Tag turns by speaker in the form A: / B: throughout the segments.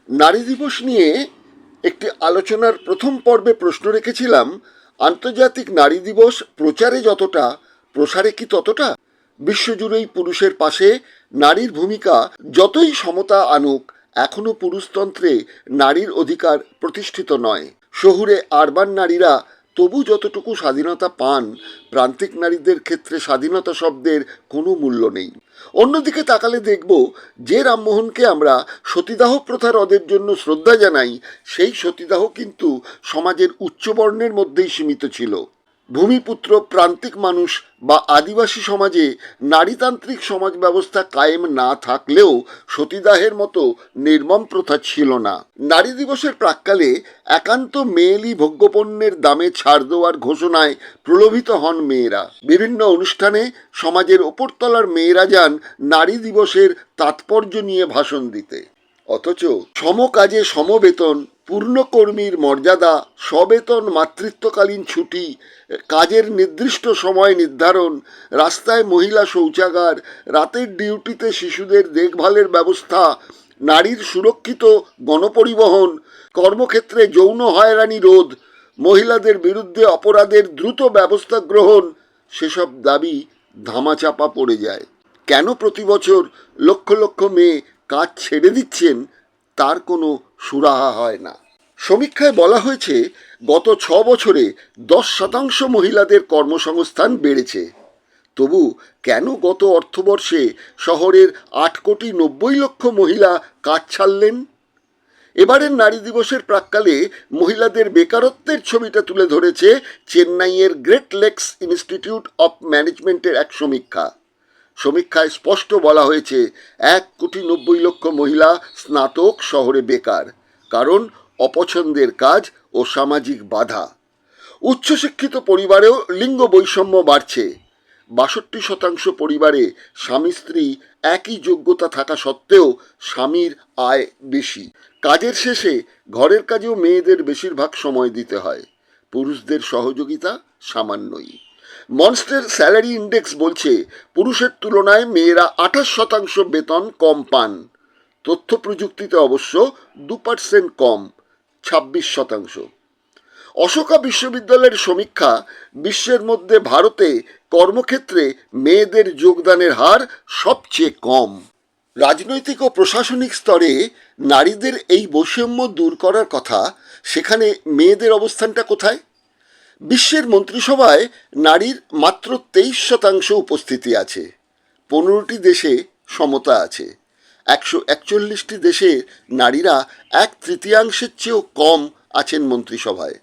A: নারী দিবস নিয়ে একটি আলোচনার প্রথম পর্বে প্রশ্ন রেখেছিলাম, আন্তর্জাতিক নারী দিবস প্রচারে যতটা, প্রসারে কি ততটা? বিশ্বজুড়েই পুরুষের পাশে নারীর ভূমিকা যতই সমতা আনুক, এখনো পুরুষতন্ত্রে নারীর অধিকার প্রতিষ্ঠিত নয়। শহুরে আরবান নারীরা তবু যতটুকু স্বাধীনতা পান, প্রান্তিক নারীদের ক্ষেত্রে স্বাধীনতা শব্দের কোনো মূল্য নেই। অন্যদিকে তাকালে দেখব, যে রামমোহনকে আমরা সতীদাহ প্রথা রদের জন্য শ্রদ্ধা জানাই, সেই সতীদাহ কিন্তু সমাজের উচ্চবর্ণের মধ্যেই সীমিত ছিল। ভূমিপুত্র প্রান্তিক মানুষ বা আদিবাসী সমাজে নারীতান্ত্রিক সমাজ ব্যবস্থা কায়েম না থাকলেও সতীদাহের মতো নির্মম প্রথা ছিল না। নারী দিবসের প্রাক্কালে একান্ত মেয়েলি ভোগ্যপণ্যের দামে ছাড় দেওয়ার ঘোষণায় প্রলোভিত হন মেয়েরা। বিভিন্ন অনুষ্ঠানে সমাজের ওপরতলার মেয়েরা যান নারী দিবসের তাৎপর্য নিয়ে ভাষণ দিতে। অথচ সমকাজে সমবেতন, পূর্ণকর্মীর মর্যাদা, সবেতন মাতৃত্বকালীন ছুটি, কাজের নির্দিষ্ট সময় নির্ধারণ, রাস্তায় মহিলা শৌচাগার, রাতের ডিউটিতে শিশুদের দেখভালের ব্যবস্থা, নারীর সুরক্ষিত গণপরিবহন, কর্মক্ষেত্রে যৌন হয়রানি রোধ, মহিলাদের বিরুদ্ধে অপরাধের দ্রুত ব্যবস্থা গ্রহণ, সেসব দাবি ধামাচাপা পড়ে যায়। কেন প্রতি বছর লক্ষ লক্ষ মেয়ে কাজ ছেড়ে দিচ্ছেন, তার কোনো সুরাহা হয় না। সমীক্ষায় বলা হয়েছে, গত 6 বছরে 10% মহিলাদের কর্মসংস্থান বেড়েছে। তবু কেন গত অর্থবর্ষে শহরের 8,90,00,000 মহিলা কাজ ছাড়লেন? এবারের নারী দিবসের প্রাক্কালে মহিলাদের বেকারত্বের ছবিটা তুলে ধরেছে চেন্নাইয়ের গ্রেট লেকস ইনস্টিটিউট অফ ম্যানেজমেন্টের এক সমীক্ষা। সমীক্ষায় স্পষ্ট বলা হয়েছে, 1,90,00,000 মহিলা স্নাতক শহরে বেকার, কারণ অপছন্দের কাজ ও সামাজিক বাধা। উচ্চশিক্ষিত পরিবারেও লিঙ্গ বৈষম্য বাড়ছে। 62% পরিবারে স্বামী স্ত্রী একই যোগ্যতা থাকা সত্ত্বেও স্বামীর আয় বেশি। কাজের শেষে ঘরের কাজেও মেয়েদের বেশিরভাগ সময় দিতে হয়, পুরুষদের সহযোগিতা সামান্যই। মনস্টের স্যালারি ইন্ডেক্স বলছে, পুরুষের তুলনায় মেয়েরা 28% বেতন কম পান। তথ্য প্রযুক্তিতে অবশ্য 2% কম, 26%। অশোকা বিশ্ববিদ্যালয়ের সমীক্ষা, বিশ্বের মধ্যে ভারতে কর্মক্ষেত্রে মেয়েদের যোগদানের হার সবচেয়ে কম। রাজনৈতিক ও প্রশাসনিক স্তরে নারীদের এই বৈষম্য দূর করার কথা, সেখানে মেয়েদের অবস্থানটা কোথায়? বিশ্বের মন্ত্রিসভায় নারীর মাত্র 23% উপস্থিতি আছে। 15টি দেশে সমতা আছে। 141টি দেশের নারীরা 1/3 চেয়েও কম আছেন মন্ত্রিসভায়।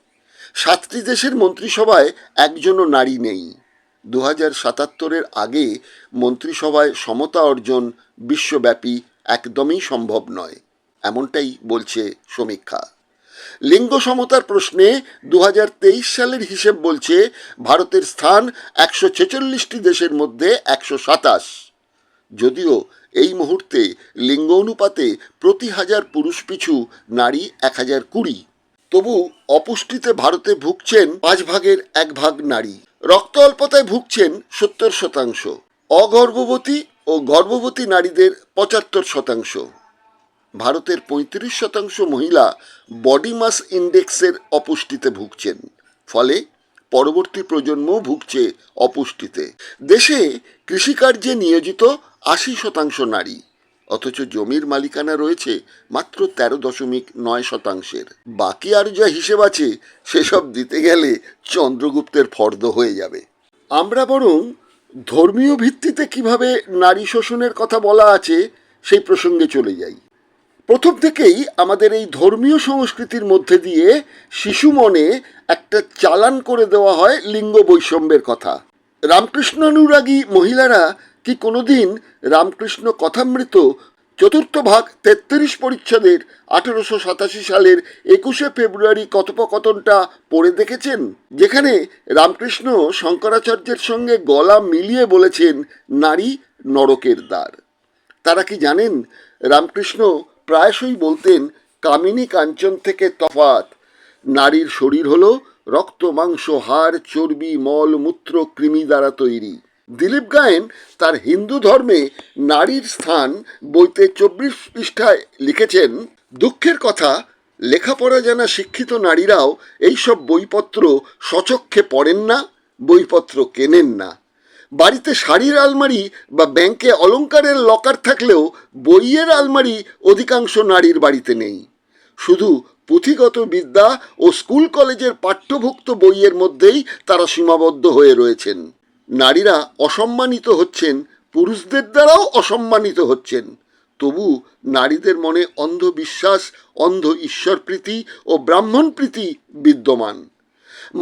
A: 7টি দেশের মন্ত্রিসভায় একজনও নারী নেই। 2077-এর আগে মন্ত্রিসভায় সমতা অর্জন বিশ্বব্যাপী একদমই সম্ভব নয়, এমনটাই বলছে সমীক্ষা। লিঙ্গ সমতার প্রশ্নে 2023 সালের হিসেব বলছে, ভারতের স্থান 146টি দেশের মধ্যে 127। যদিও এই মুহূর্তে লিঙ্গ অনুপাতে প্রতি 1000 পুরুষ পিছু নারী 1020। তবু অপুষ্টিতে ভারতে ভুগছেন 1/5 নারী। রক্ত অল্পতায় ভুগছেন 70%। অগর্ভবতী ও গর্ভবতী নারীদের 75%। ভারতের 35% মহিলা বডি মাস ইন্ডেক্সের অপুষ্টিতে ভুগছেন। ফলে পরবর্তী প্রজন্মও ভুগছে অপুষ্টিতে। দেশে কৃষিকার্যে নিয়োজিত 80% নারী, অথচ জমির মালিকানা রয়েছে মাত্র 13.9%। বাকি আর যা হিসেব আছে, সেসব দিতে গেলে চন্দ্রগুপ্তের ফর্দ হয়ে যাবে। আমরা বরং ধর্মীয় ভিত্তিতে কিভাবে নারী শোষণের কথা বলা আছে সেই প্রসঙ্গে চলে যাই। প্রথম থেকেই আমাদের এই ধর্মীয় সংস্কৃতির মধ্যে দিয়ে শিশু মনে একটা চালান করে দেওয়া হয় লিঙ্গ বৈষম্যের কথা। রামকৃষ্ণানুরাগী মহিলারা কি কোনোদিন রামকৃষ্ণ কথামৃত 4th ভাগ 33 পরিচ্ছদের 1887 সালের 21শে ফেব্রুয়ারি কথোপকথনটা পড়ে দেখেছেন, যেখানে রামকৃষ্ণ শঙ্করাচার্যের সঙ্গে গলা মিলিয়ে বলেছেন, নারী নরকের দ্বার? তারা কি জানেন, রামকৃষ্ণ প্রায়শই বলতেন, কামিনী কাঞ্চন থেকে তফাৎ। নারীর শরীর হলো রক্ত, মাংস, হাড়, চর্বি, মল, মূত্র, কৃমি দ্বারা তৈরি। দিলীপ গায়েন তার হিন্দু ধর্মে নারীর স্থান বইতে 24 পৃষ্ঠায় লিখেছেন, দুঃখের কথা, লেখাপড়া জানা শিক্ষিত নারীরাও এইসব বইপত্র সচক্ষে পড়েন না, বইপত্র কেনেন না। বাড়িতে শাড়ির আলমারি বা ব্যাংকে অলংকারের লকার থাকলেও বইয়ের আলমারি অধিকাংশ নারীর বাড়িতে নেই। শুধু পুঁথিগত বিদ্যা ও স্কুল কলেজের পাঠ্যভুক্ত বইয়ের মধ্যেই তারা সীমাবদ্ধ হয়ে রয়েছেন। নারীরা অসম্মানিত হচ্ছেন, পুরুষদের দ্বারাও অসম্মানিত হচ্ছেন। তবু নারীদের মনে অন্ধবিশ্বাস, অন্ধ ঈশ্বরপ্রীতি ও ব্রাহ্মণপ্রীতি বিদ্যমান।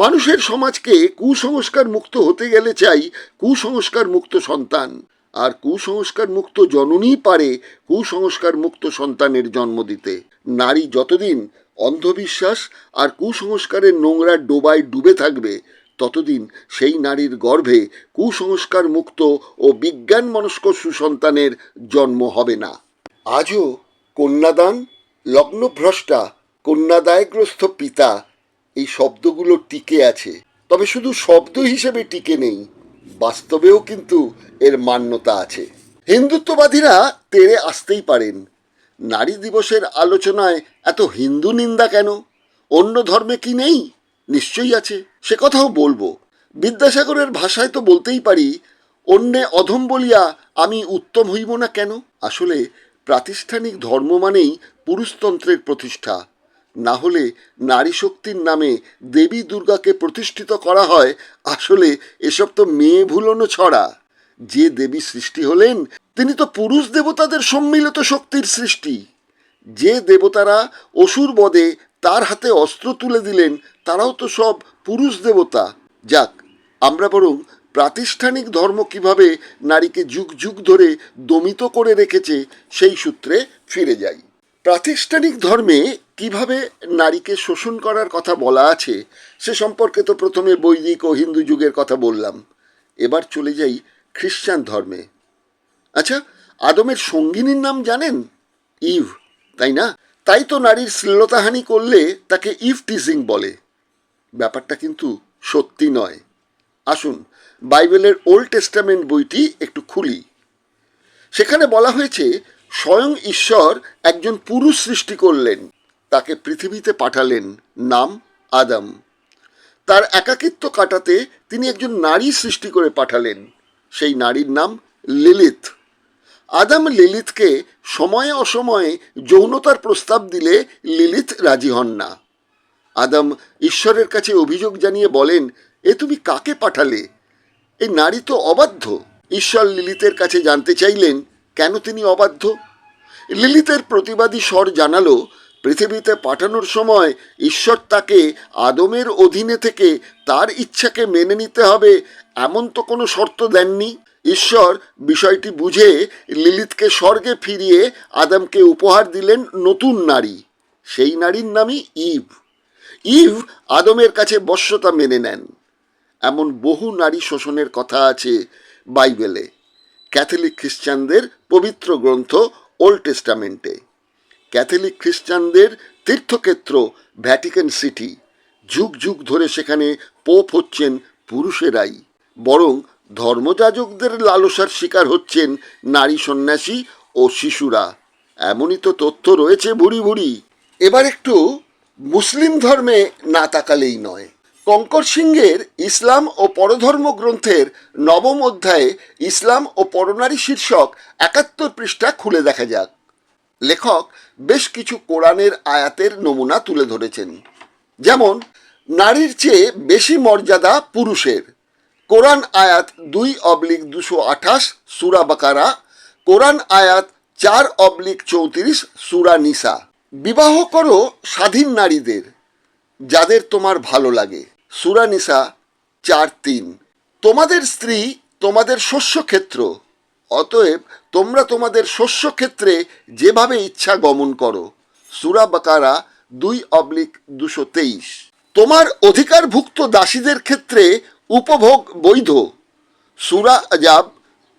A: মানুষের সমাজকে কুসংস্কার মুক্ত হতে গেলে চাই কুসংস্কার মুক্ত সন্তান, আর কুসংস্কার মুক্ত জননীই পারে কুসংস্কার মুক্ত সন্তানের জন্ম দিতে। নারী যতদিন অন্ধবিশ্বাস আর কুসংস্কারের নোংরা ডোবায় ডুবে থাকবে, ততদিন সেই নারীর গর্ভে কুসংস্কার মুক্ত ও বিজ্ঞান মনস্ক সুসন্তানের জন্ম হবে না। আজও কন্যাদান, লগ্নভ্রষ্টা, কন্যাদায়গ্রস্ত পিতা এই শব্দগুলো টিকে আছে। তবে শুধু শব্দ হিসেবে টিকে নেই, বাস্তবেও কিন্তু এর মান্যতা আছে। হিন্দুত্ববাদীরা তেড়ে আসতেই পারেন, নারী দিবসের আলোচনায় এত হিন্দু নিন্দা কেন? অন্য ধর্মে কি নেই? নিশ্চয়ই আছে, সে কথাও বলবো। বিদ্যাসাগরের ভাষায় তো বলতেই পারি, অন্যে অধম বলিয়া আমি উত্তম হইব না কেন? আসলে প্রাতিষ্ঠানিক ধর্ম মানেই পুরুষতন্ত্রের প্রতিষ্ঠা। না হলে নারী শক্তির নামে দেবী দুর্গাকে প্রতিষ্ঠিত করা হয়। আসলে এসব তো মেয়ে ভুলোনো ছড়া। যে দেবী সৃষ্টি হলেন, তিনি তো পুরুষ দেবতাদের সম্মিলিত শক্তির সৃষ্টি। যে দেবতারা অসুর বধে তার হাতে অস্ত্র তুলে দিলেন, তারাও তো সব পুরুষ দেবতা। যাক, আমরা বরং প্রাতিষ্ঠানিক ধর্ম কিভাবে নারীকে যুগ যুগ ধরে দমিত করে রেখেছে সেই সূত্রে ফিরে যাই। প্রাতিষ্ঠানিক ধর্মে কিভাবে নারীকে শোষণ করার কথা বলা আছে সে সম্পর্কে তো প্রথমে বৈদিক ও হিন্দু যুগের কথা বললাম। এবার চলে যাই খ্রিস্টান ধর্মে। আচ্ছা, আদমের সঙ্গিনীর নাম জানেন? ইভ, তাই না? তাই তো নারীর শ্লীলতাহানি করলে তাকে ইভ টিজিং বলে। ব্যাপারটা কিন্তু সত্যি নয়। আসুন বাইবেলের ওল্ড টেস্টামেন্ট বইটি একটু খুলি। সেখানে বলা হয়েছে, স্বয়ং ঈশ্বর একজন পুরুষ সৃষ্টি করলেন, তাকে পৃথিবীতে পাঠালেন, নাম আদম। তার একাকিত্ব কাটাতে তিনি একজন নারী সৃষ্টি করে পাঠালেন, সেই নারীর নাম লিলিথ। আদম লিলিথকে সময়ে অসময়ে যৌনতার প্রস্তাব দিলে লিলিথ রাজি হন না। আদম ঈশ্বরের কাছে অভিযোগ জানিয়ে বলেন, এ তুমি কাকে পাঠালে? এই নারী তো অবাধ্য। ঈশ্বর লিলিতের কাছে জানতে চাইলেন কেন তিনি অবাধ্য। লিলিতের প্রতিবাদী স্বর জানালো, পৃথিবীতে পাঠানোর সময় ঈশ্বর তাকে আদমের অধীনে থেকে তার ইচ্ছাকে মেনে নিতে হবে এমন তো কোনো শর্ত দেননি। ঈশ্বর বিষয়টি বুঝে লিলিতকে স্বর্গে ফিরিয়ে আদমকে উপহার দিলেন নতুন নারী। সেই নারীর নামই ইভ। ইভ আদমের কাছে বশ্যতা মেনে নেন। এমন বহু নারী শোষণের কথা আছে বাইবেলে, ক্যাথলিক খ্রিস্টানদের পবিত্র গ্রন্থ ওল্ড টেস্টামেন্টে। ক্যাথলিক খ্রিস্টানদের তীর্থক্ষেত্র ভ্যাটিকান সিটি। যুগ যুগ ধরে সেখানে পোপ হচ্ছেন পুরুষেরাই, বরং ধর্মযাজকদের লালসার শিকার হচ্ছেন নারী সন্ন্যাসী ও শিশুরা। এমনই তো তথ্য রয়েছে ভুরি ভুরি। এবার একটু মুসলিম ধর্মে না তাকালেই নয়। কঙ্কর সিংহের ইসলাম ও পরধর্ম গ্রন্থের নবম অধ্যায়ে ইসলাম ও পরনারী শীর্ষক ৭১ পৃষ্ঠা খুলে দেখা যাক। লেখক বেশ কিছু কোরআনের আয়াতের নমুনা তুলে ধরেছেন। যেমন, নারীর চেয়ে বেশি মর্যাদা পুরুষের। কোরআন আয়াত 2/228 সূরা বাকারা, কোরআন আয়াত 4/34 সূরা নিসা। বিবাহ করো স্বাধীন নারীদের, যাদের তোমার ভালো লাগে, সূরা নিসা 4:3। তোমাদের স্ত্রী তোমাদের শস্যক্ষেত্র, অতএব তোমরা তোমাদের শস্যক্ষেত্রে যেভাবে ইচ্ছা গমন করো, সূরা বাকারা 2/223। তোমার অধিকারভুক্ত দাসীদের ক্ষেত্রে উপভোগ বৈধ, সূরা আজাব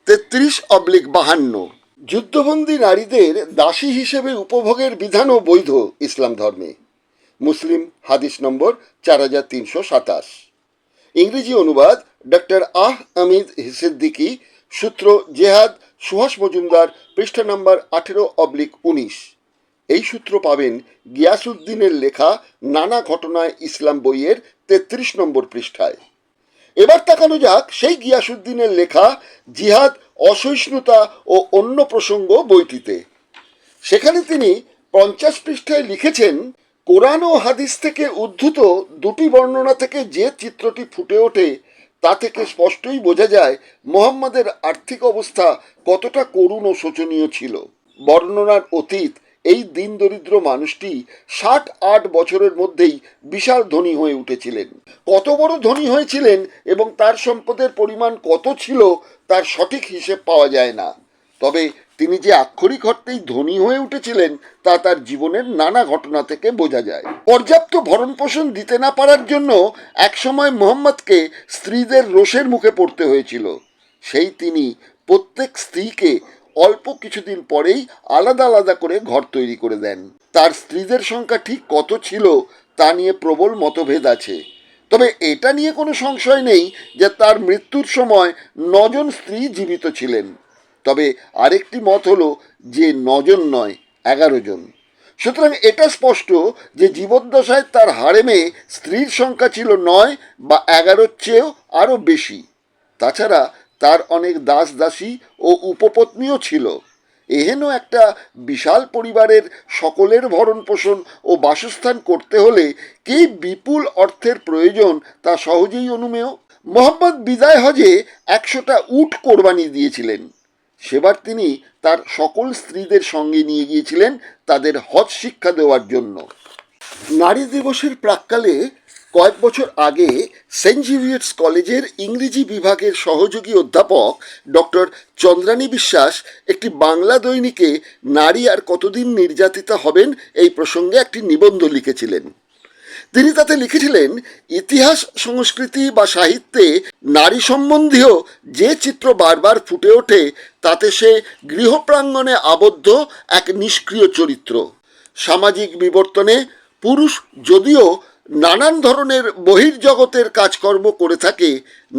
A: 33/52। যুদ্ধবন্দী নারীদের দাসী হিসেবে উপভোগের বিধানও বৈধ ইসলাম ধর্মে, মুসলিম হাদিস নম্বর 4327। ইংরেজি অনুবাদ ডক্টর আহমেদ সিদ্দিকী, সূত্র জেহাদ, সুহাস মজুমদার, পৃষ্ঠা নম্বর 18/19। এই সূত্র পাবেন গিয়াসউদ্দিনের লেখা নানা ঘটনায় ইসলাম বইয়ের ৩৩ নম্বর পৃষ্ঠায়। এবার তাকানো যাক সেই গিয়াসউদ্দিনের লেখা জিহাদ, অসহিষ্ণুতা ও অন্য প্রসঙ্গ বইটিতে। সেখানে তিনি 50 পৃষ্ঠায় লিখেছেন, কোরআন ও হাদিস থেকে উদ্ধৃত দুটি বর্ণনা থেকে যে চিত্রটি ফুটে ওঠে তা থেকে স্পষ্টই বোঝা যায় মুহাম্মাদের আর্থিক অবস্থা কতটা করুণ ও শোচনীয় ছিল। বর্ণনার অতীত এই দিন দরিদ্র মানুষটি 60-8 বছরের মধ্যেই বিশাল ধনী হয়ে উঠেছিলেন। কত বড় ধনী হয়েছিলেন এবং তার সম্পদের পরিমাণ কত ছিল তার সঠিক হিসেব পাওয়া যায় না, তবে তিনি যে আক্ষরিক অর্থেই ধনী হয়ে উঠেছিলেন তা তার জীবনের নানা ঘটনা থেকে বোঝা যায়। পর্যাপ্ত ভরণ পোষণ দিতে না পারার জন্য একসময় মুহাম্মদকে স্ত্রীদের রোষের মুখে পড়তে হয়েছিল। সেই তিনি প্রত্যেক স্ত্রীকে অল্প কিছুদিন পরেই আলাদা আলাদা করে ঘর তৈরি করে দেন। তার স্ত্রীদের সংখ্যা ঠিক কত ছিল তা নিয়ে প্রবল মতভেদ আছে, তবে এটা নিয়ে কোনো সংশয় নেই যে তার মৃত্যুর সময় 9 জন স্ত্রী জীবিত ছিলেন। তবে আরেকটি মত হলো যে 9 জন নয়, 11 জন। সুতরাং এটা স্পষ্ট যে জীবদ্দশায় তার হারেমে স্ত্রীর সংখ্যা ছিল 9 বা 11-র চেয়েও আরও বেশি। তাছাড়া তার অনেক দাস দাসী ও উপপত্নীও ছিল। এহেন একটা বিশাল পরিবারের সকলের ভরণ পোষণ ও বাসস্থান করতে হলে কি বিপুল অর্থের প্রয়োজন তা সহজেই অনুমেয়। মোহাম্মদ বিদায় হজে 100টা উট কোরবানি দিয়েছিলেন। সেবার তিনি তার সকল স্ত্রীদের সঙ্গে নিয়ে গিয়েছিলেন তাদের হজ শিক্ষা দেওয়ার জন্য। নারী দিবসের প্রাক্কালে কয়েক বছর আগে সেন্ট জেভিয়ার্স কলেজের ইংরেজি বিভাগের সহযোগী অধ্যাপক ডক্টর চন্দ্রানী বিশ্বাস একটি বাংলা দৈনিকে নারী আর কতদিন নির্যাতিতা হবেন এই প্রসঙ্গে একটি নিবন্ধ লিখেছিলেন। তিনি তাতে লিখেছিলেন, ইতিহাস, সংস্কৃতি বা সাহিত্যে নারী সম্বন্ধীয় যে চিত্র বারবার ফুটে ওঠে তাতে সে গৃহপ্রাঙ্গণে আবদ্ধ এক নিষ্ক্রিয় চরিত্র। সামাজিক বিবর্তনে পুরুষ যদিও নানান ধরনের বহির্জগতের কাজকর্ম করে থাকে,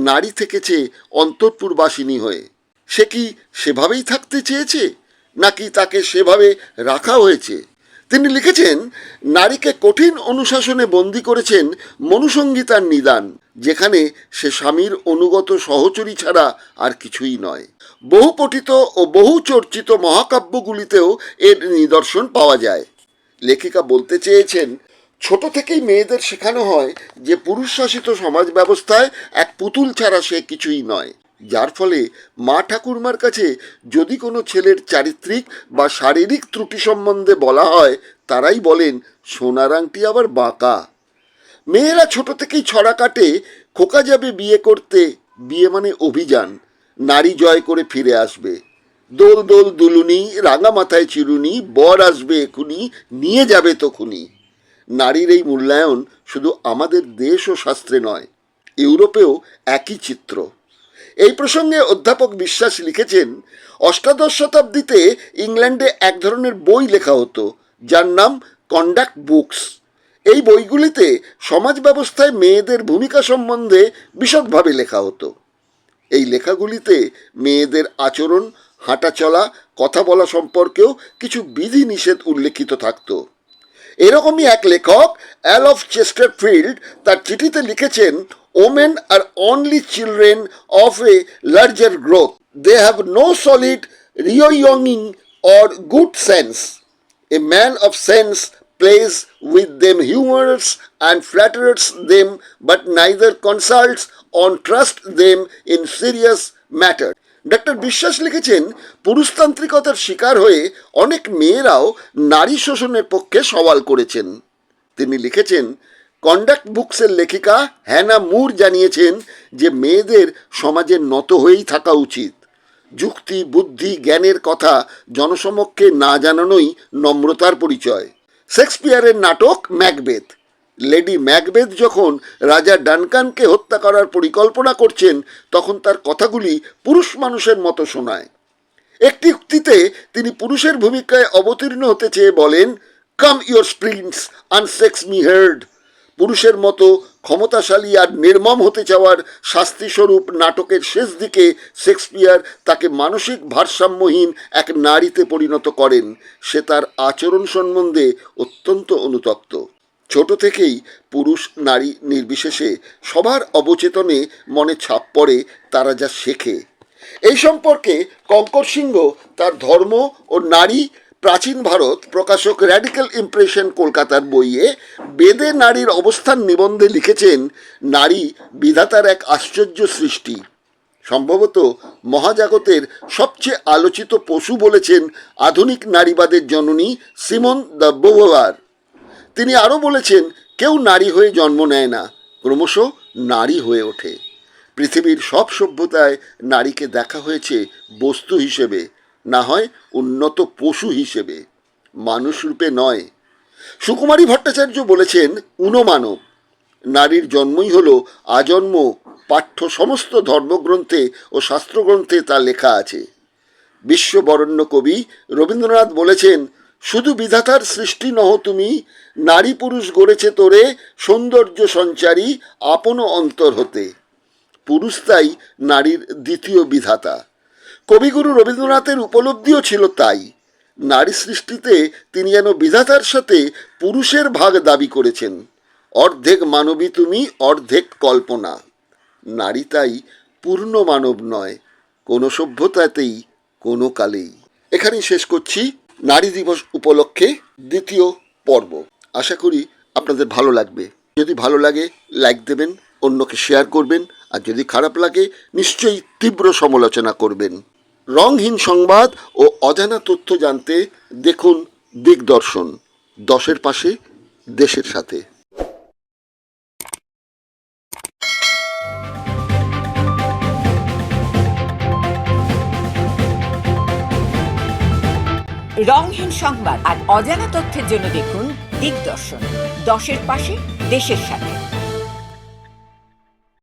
A: নারী থেকেছে অন্তঃপুরবাসিনী হয়ে। সে কি সেভাবেই থাকতে চেয়েছে, নাকি তাকে সেভাবে রাখা হয়েছে? তিনি লিখেছেন, নারীকে কঠিন অনুশাসনে বন্দী করেছেন মনুসংহিতার নিদান, যেখানে সে স্বামীর অনুগত সহচরী ছাড়া আর কিছুই নয়। বহু পঠিত ও বহু চর্চিত মহাকাব্যগুলিতেও এর নিদর্শন পাওয়া যায়। লেখিকা বলতে চেয়েছেন, ছোট থেকেই মেয়েদের শেখানো হয় যে পুরুষ শাসিত সমাজ ব্যবস্থায় এক পুতুল ছাড়া সে কিছুই নয়, যার ফলে মা ঠাকুরমার কাছে যদি কোনো ছেলের চারিত্রিক বা শারীরিক ত্রুটি সম্বন্ধে বলা হয়, তারাই বলেন সোনার আংটি আবার বাঁকা। মেয়েরা ছোট থেকেই ছড়া কাটে, খোকা যাবে বিয়ে করতে, বিয়ে মানে অভিযান, নারী জয় করে ফিরে আসবে, দোল দোল দুলুনি, রাঙা মাথায় চিরুনি, বর আসবে এখুনি, নিয়ে যাবে তখুনি। নারীর এই মূল্যায়ন শুধু আমাদের দেশ ও শাস্ত্রে নয়, ইউরোপেও একই চিত্র। এই প্রসঙ্গে অধ্যাপক বিশ্বাস লিখেছেন, অষ্টাদশ শতাব্দীতে ইংল্যান্ডে এক ধরনের বই লেখা হতো যার নাম কন্ডাক্ট বুকস। এই বইগুলিতে সমাজ ব্যবস্থায় মেয়েদের ভূমিকা সম্বন্ধে বিশদভাবে লেখা হতো। এই লেখাগুলিতে মেয়েদের আচরণ, হাঁটা চলা, কথা বলা সম্পর্কেও কিছু বিধি নিষেধ উল্লেখিত থাকত। এরকমই এক লেখক অ্যাল অফ চেস্টারফিল্ড তার চিঠিতে লিখেছেন, women are only children of a larger growth, they have no solid reasoning or good sense, a man of sense plays with them, humors and flatters them, but neither consults or trusts them in serious matter. Doctor বিশ্বাস লিখেছেন, পুরুষতান্ত্রিকতার শিকার হয়ে অনেক মেয়েরাও নারী শোষণের পক্ষে সওয়াল করেছেন। তিনি লিখেছেন, কন্ডাক্ট বুকসের লেখিকা হ্যানা মুর জানিয়েছেন যে মেয়েদের সমাজে নত হয়েই থাকা উচিত। যুক্তি, বুদ্ধি, জ্ঞানের কথা জনসমক্ষে না জানানোই নম্রতার পরিচয়। শেক্সপিয়ারের নাটক ম্যাকবেথ, লেডি ম্যাকবেথ যখন রাজা ডানকানকে হত্যা করার পরিকল্পনা করছেন, তখন তার কথাগুলি পুরুষ মানুষের মতো শোনায়। একটি উক্তিতে তিনি পুরুষের ভূমিকায় অবতীর্ণ হতে চেয়ে বলেন, কাম ইয়োর স্প্রিন্স আনসেক্স মি হার্ড, পুরুষের মতো ক্ষমতাশালী আর নির্মম হতে চাওয়ার শাস্তিস্বরূপ নাটকের শেষ দিকে শেক্সপিয়ার তাকে মানসিক ভারসাম্যহীন এক নারীতে পরিণত করেন। সে তার আচরণ সম্বন্ধে অত্যন্ত অনুতপ্ত। ছোট থেকেই পুরুষ নারী নির্বিশেষে সবার অবচেতনে মনে ছাপ পড়ে তারা যা শেখে। এই সম্পর্কে কঙ্কর সিংহ তার ধর্ম ও নারী প্রাচীন ভারত প্রকাশক র্যাডিক্যাল ইমপ্রেশন কলকাতার বইয়ে বেদে নারীর অবস্থান নিবন্ধে লিখেছেন, নারী বিধাতার এক আশ্চর্য সৃষ্টি, সম্ভবত মহাজাগতের সবচেয়ে আলোচিত পশু বলেছেন আধুনিক নারীবাদের জননী সিমন দ্য বোভার। তিনি আরও বলেছেন, কেউ নারী হয়ে জন্ম নেয় না, ক্রমশ নারী হয়ে ওঠে। পৃথিবীর সব সভ্যতায় নারীকে দেখা হয়েছে বস্তু হিসেবে, না হয় উন্নত পশু হিসেবে, মানুষ রূপে নয়। সুকুমারী ভট্টাচার্য বলেছেন, ঊনমানব, নারীর জন্মই হল আজন্ম পাঠ্য সমস্ত ধর্মগ্রন্থে ও শাস্ত্রগ্রন্থে তা লেখা আছে। বিশ্ববরেণ্য কবি রবীন্দ্রনাথ বলেছেন, শুধু বিধাতার সৃষ্টি নহ তুমি, নারী পুরুষ গড়েছে তোরে সৌন্দর্য সঞ্চারী আপন অন্তর হতে। পুরুষ তাই নারীর দ্বিতীয় বিধাতা। কবিগুরু রবীন্দ্রনাথের উপলব্ধিও ছিল তাই। নারী সৃষ্টিতে তিনি যেন বিধাতার সাথে পুরুষের ভাগ দাবি করেছেন। অর্ধেক মানবী তুমি, অর্ধেক কল্পনা। নারী তাই পূর্ণ মানব নয়, কোনো সভ্যতাতেই, কোনো কালেই। এখানেই শেষ করছি নারী দিবস উপলক্ষে দ্বিতীয় পর্ব। আশা করি আপনাদের ভালো লাগবে। যদি ভালো লাগে লাইক দেবেন, অন্যকে শেয়ার করবেন, আর যদি খারাপ লাগে নিশ্চয়ই তীব্র সমালোচনা করবেন। রংহীন সংবাদ ও অজানা তথ্য জানতে দেখুন দিগদর্শন, দশের পাশে, দেশের সাথে।
B: রংহীন সংবাদ আর অজানা তথ্যের জন্য দেখুন দিগদর্শন, দশের পাশে, দেশের সাথে।